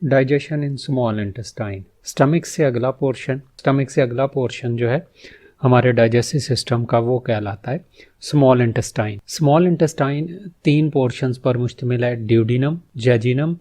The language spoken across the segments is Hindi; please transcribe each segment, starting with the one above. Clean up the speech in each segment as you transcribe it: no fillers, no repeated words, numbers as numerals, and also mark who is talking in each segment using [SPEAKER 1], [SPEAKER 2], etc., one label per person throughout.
[SPEAKER 1] Digestion in small intestine. Stomach से अगला पोर्शन जो है हमारे डाइजेस्टिव सिस्टम का वो कहलाता है small intestine. Small intestine 3 portions पर मुश्तमिल है, ड्यूडिनम, जेजिनम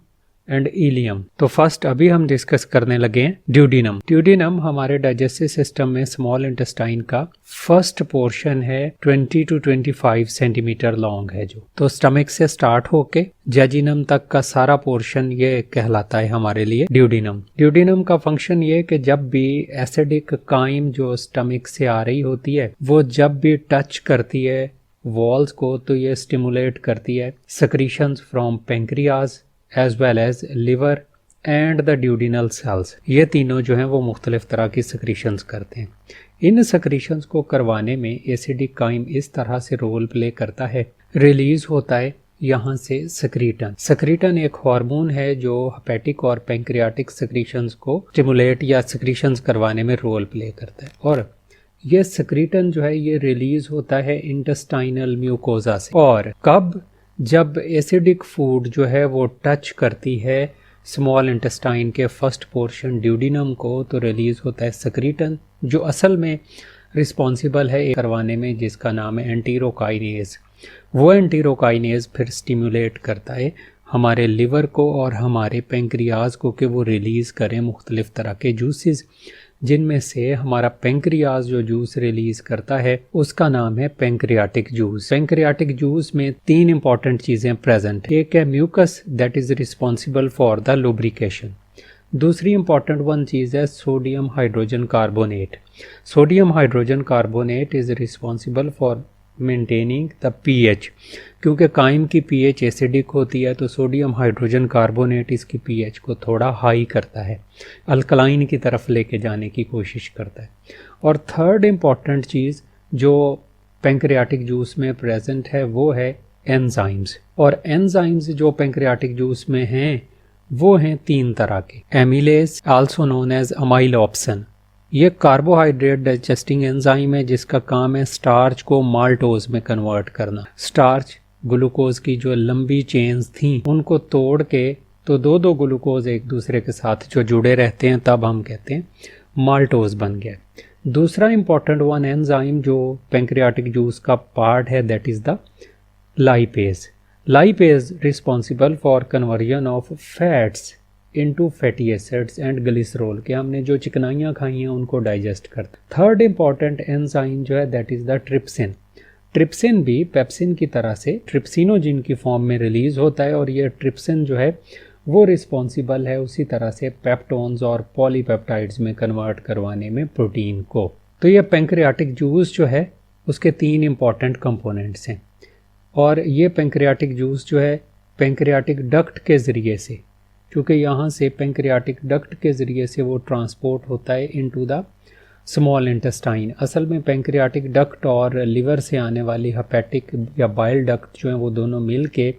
[SPEAKER 1] एंड इलियम। तो फर्स्ट अभी हम डिस्कस करने लगे हैं ड्यूडिनम। ड्यूडिनम हमारे डाइजेस्टिव सिस्टम में स्मॉल इंटेस्टाइन का फर्स्ट पोर्शन है, 20 to 25 सेंटीमीटर लॉन्ग है जो। तो स्टमक से स्टार्ट होके जेजिनम तक का सारा पोर्शन ये कहलाता है हमारे लिए ड्यूडिनम। ड्यूडिनम का फंक्शन ये कि जब भी एसिडिक काइम जो स्टमक से आ रही होती है वो जब भी टच करती है वॉल्स को तो ये स्टिमुलेट करती है secretions from pancreas as well as liver and the duodenal cells. ये तीनों जो हैं वो मुख्तलिफ तरह की secretions करते हैं। इन secretions को करवाने में एसिडिक काइम इस तरह से रोल प्ले करता है, रिलीज होता है यहाँ से सक्रीटन। सक्रीटन एक हार्मोन है जो हेपेटिक और पैंक्रियाटिक secretions को स्टिमुलेट या secretions करवाने में रोल प्ले करता है। और ये सक्रीटन जो है ये रिलीज होता है इंटेस्टाइनल म्यूकोजा से। और कब? जब एसिडिक फूड जो है वो टच करती है स्मॉल इंटेस्टाइन के फर्स्ट पोर्शन ड्यूडिनम को तो रिलीज होता है सक्रीटन, जो असल में रिस्पॉन्सिबल है करवाने में, जिसका नाम है एंटीरोकाइनेज। वो एंटीरोकाइनेज फिर स्टिमुलेट करता है हमारे लिवर को और हमारे पेंक्रियाज को कि वो रिलीज़ करें मुख्तलिफ तरह के जूसेस, जिनमें से हमारा पेंक्रियाज जो जूस रिलीज़ करता है उसका नाम है पेंक्रियाटिक जूस। पेंक्रियाटिक जूस में 3 इंपॉर्टेंट चीज़ें प्रेजेंट है। एक है mucus that is responsible for the lubrication. दूसरी इंपॉर्टेंट वन चीज़ है sodium hydrogen carbonate. Sodium hydrogen carbonate is responsible for maintaining the pH. क्योंकि काइम की पीएच एसिडिक होती है तो सोडियम हाइड्रोजन कार्बोनेट इसकी पीएच को थोड़ा हाई करता है, अल्कलाइन की तरफ लेके जाने की कोशिश करता है। और थर्ड इम्पॉर्टेंट चीज़ जो पेंक्रियाटिक जूस में प्रेजेंट है वो है एंजाइम्स। और एंजाइम्स जो पेंक्रियाटिक जूस में हैं वो हैं 3 तरह के। एमिलेज आल्सो नोन एज अमाइलोप्सिन, ये कार्बोहाइड्रेट डाइजेस्टिंग एंजाइम है जिसका काम है स्टार्च को माल्टोज में कन्वर्ट करना। स्टार्च ग्लूकोज की जो लंबी चेन्स थी उनको तोड़ के तो 2-2 ग्लूकोज एक दूसरे के साथ जो जुड़े रहते हैं तब हम कहते हैं माल्टोज बन गया। दूसरा इंपॉर्टेंट वन एंजाइम जो पेंक्रियाटिक जूस का पार्ट है that is the lipase. Lipase responsible for conversion of fats into fatty acids and glycerol, के हमने जो चिकनाइयाँ खाई हैं उनको डाइजेस्ट करता है। थर्ड इंपॉर्टेंट एंजाइम जो है that is the trypsin. Trypsin भी पेप्सिन की तरह से ट्रिप्सिनोजिन की फॉर्म में रिलीज होता है और ये ट्रिप्सिन जो है वो रिस्पॉन्सिबल है उसी तरह से पेप्टोन्स और पॉलीपेप्टाइड्स में कन्वर्ट करवाने में प्रोटीन को। तो ये पेंक्रियाटिक जूस जो है उसके 3 इंपॉर्टेंट कंपोनेंट्स हैं। और ये पेंक्रियाटिक जूस जो है पेंक्रियाटिक डक्ट के ज़रिए से, क्योंकि यहाँ से पेंक्रियाटिक डक्ट के ज़रिए से वो ट्रांसपोर्ट होता है इनटू द स्मॉल इंटेस्टाइन। असल में पेंक्रियाटिक डक्ट और लिवर से आने वाली हेपेटिक या बाइल डक्ट जो है वो दोनों मिल के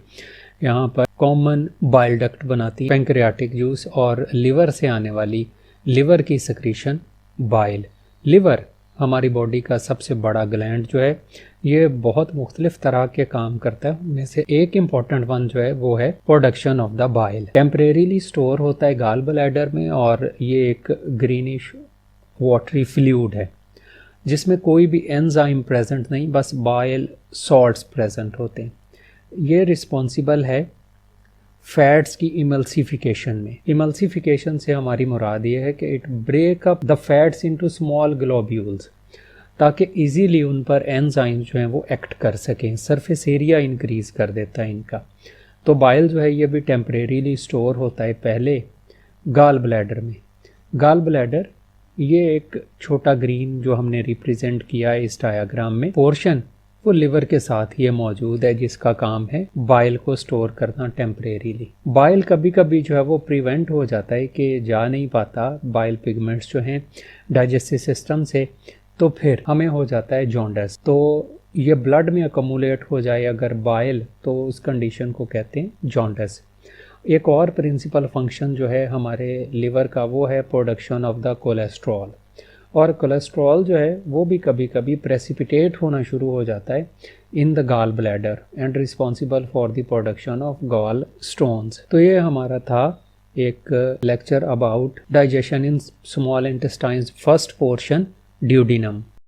[SPEAKER 1] यहाँ पर कॉमन बाइल डक्ट बनाती है पेंक्रियाटिक जूस, और लिवर से आने वाली लिवर की सक्रीशन बाइल। लिवर हमारी बॉडी का सबसे बड़ा ग्लैंड जो है ये बहुत मुख्तलिफ तरह के काम करता है। उनमें से एक इम्पॉर्टेंट वन जो है वो है production of the bile. Temporarily store होता है गाल ब्लैडर में और ये एक ग्रीनिश वाटरी फ्लूइड है जिसमें कोई भी एंजाइम प्रेजेंट नहीं, बस बाइल सॉल्ट्स प्रेजेंट होते हैं। ये रिस्पॉन्सिबल है फैट्स की इमल्सिफिकेशन में। इमल्सिफिकेशन से हमारी मुराद ये है कि it break up the fats into small globules, ताकि इजीली उन पर एंजाइम जो हैं वो एक्ट कर सकें। सरफेस एरिया इंक्रीज़ कर देता है इनका। तो बाइल जो है ये भी टेम्परेरीली स्टोर होता है पहले गाल ब्लैडर में। गाल ब्लैडर ये एक छोटा ग्रीन जो हमने रिप्रेजेंट किया है इस डायग्राम में पोर्शन, वो लिवर के साथ ये मौजूद है जिसका काम है बाइल को स्टोर करना टेम्परेरीली। बाइल कभी कभी जो है वो प्रिवेंट हो जाता है कि जा नहीं पाता बाइल पिगमेंट्स जो हैं डाइजेस्टिव सिस्टम से, तो फिर हमें हो जाता है जॉन्डिस। तो ये ब्लड में अकमुलेट हो जाए अगर बाइल तो उस कंडीशन को कहते हैं जॉन्डिस। एक और प्रिंसिपल फंक्शन जो है हमारे लिवर का वो है प्रोडक्शन ऑफ द कोलेस्ट्रॉल। और कोलेस्ट्रॉल जो है वो भी कभी कभी प्रेसिपिटेट होना शुरू हो जाता है in the gall bladder and responsible for the production of gall stones. तो ये हमारा था एक lecture about digestion in small intestines, first portion duodenum.